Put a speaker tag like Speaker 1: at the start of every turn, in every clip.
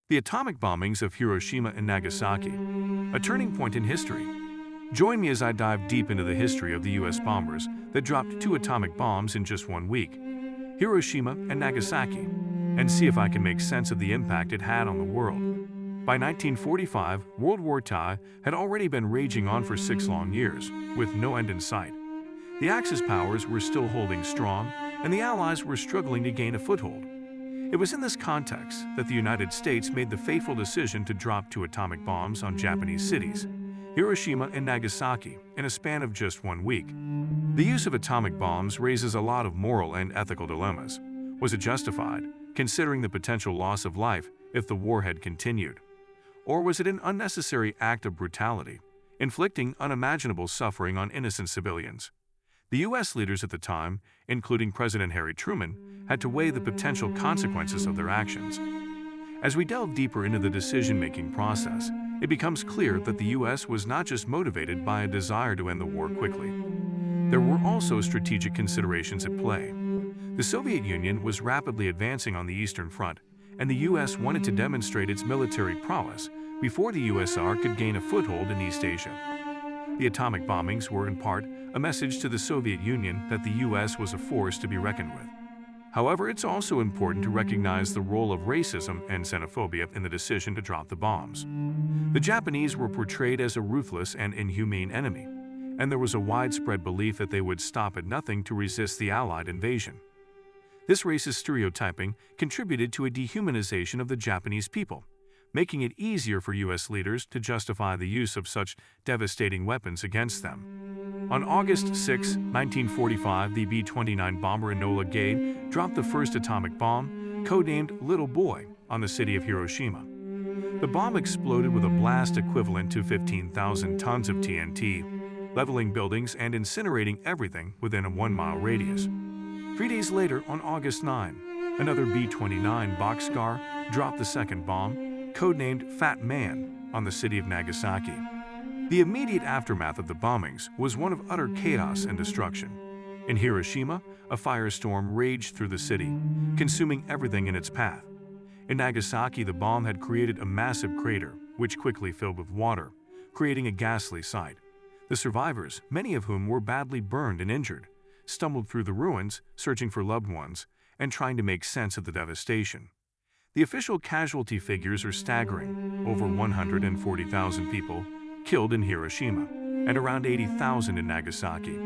Speaker 1: The atomic bombings of Hiroshima and Nagasaki, a turning point in history. Join me as I dive deep into the history of the US bombers that dropped two atomic bombs in just 1 week, Hiroshima and Nagasaki, and see if I can make sense of the impact it had on the world. By 1945, World War II had already been raging on for 6 long years, with no end in sight. The Axis powers were still holding strong, and the Allies were struggling to gain a foothold. It was in this context that the United States made the fateful decision to drop two atomic bombs on Japanese cities, Hiroshima and Nagasaki, in a span of just 1 week. The use of atomic bombs raises a lot of moral and ethical dilemmas. Was it justified, considering the potential loss of life if the war had continued? Or was it an unnecessary act of brutality, inflicting unimaginable suffering on innocent civilians? The U.S. leaders at the time, including President Harry Truman, had to weigh the potential consequences of their actions. As we delve deeper into the decision-making process, it becomes clear that the U.S. was not just motivated by a desire to end the war quickly. There were also strategic considerations at play. The Soviet Union was rapidly advancing on the Eastern Front, and the U.S. wanted to demonstrate its military prowess before the USSR could gain a foothold in East Asia. The atomic bombings were, in part, a message to the Soviet Union that the U.S. was a force to be reckoned with. However, it's also important to recognize the role of racism and xenophobia in the decision to drop the bombs. The Japanese were portrayed as a ruthless and inhumane enemy, and there was a widespread belief that they would stop at nothing to resist the Allied invasion. This racist stereotyping contributed to a dehumanization of the Japanese people, making it easier for U.S. leaders to justify the use of such devastating weapons against them. On August 6, 1945, the B-29 bomber Enola Gay dropped the first atomic bomb, codenamed Little Boy, on the city of Hiroshima. The bomb exploded with a blast equivalent to 15,000 tons of TNT, leveling buildings and incinerating everything within a 1-mile radius. 3 days later, on August 9, another B-29 boxcar dropped the second bomb, codenamed Fat Man, on the city of Nagasaki. The immediate aftermath of the bombings was one of utter chaos and destruction. In Hiroshima, a firestorm raged through the city, consuming everything in its path. In Nagasaki, the bomb had created a massive crater, which quickly filled with water, creating a ghastly sight. The survivors, many of whom were badly burned and injured, stumbled through the ruins, searching for loved ones, and trying to make sense of the devastation. The official casualty figures are staggering: over 140,000 people killed in Hiroshima, and around 80,000 in Nagasaki.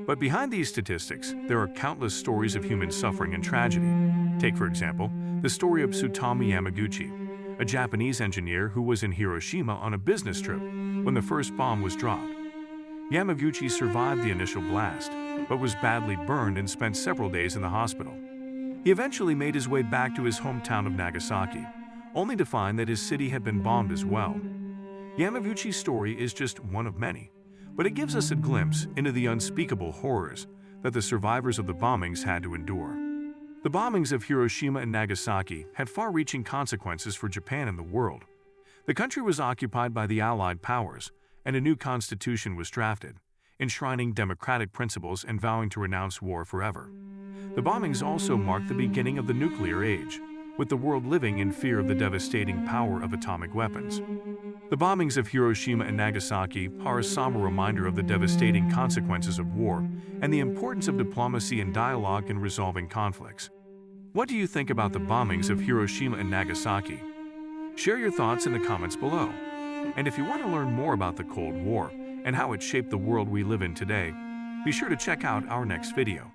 Speaker 1: But behind these statistics, there are countless stories of human suffering and tragedy. Take, for example, the story of Tsutomu Yamaguchi, a Japanese engineer who was in Hiroshima on a business trip when the first bomb was dropped. Yamaguchi survived the initial blast, but was badly burned and spent several days in the hospital. He eventually made his way back to his hometown of Nagasaki, only to find that his city had been bombed as well. Yamaguchi's story is just one of many, but it gives us a glimpse into the unspeakable horrors that the survivors of the bombings had to endure. The bombings of Hiroshima and Nagasaki had far-reaching consequences for Japan and the world. The country was occupied by the Allied powers, and a new constitution was drafted, enshrining democratic principles and vowing to renounce war forever. The bombings also marked the beginning of the nuclear age, with the world living in fear of the devastating power of atomic weapons. The bombings of Hiroshima and Nagasaki are a somber reminder of the devastating consequences of war and the importance of diplomacy and dialogue in resolving conflicts. What do you think about the bombings of Hiroshima and Nagasaki? Share your thoughts in the comments below. And if you want to learn more about the Cold War and how it shaped the world we live in today, be sure to check out our next video.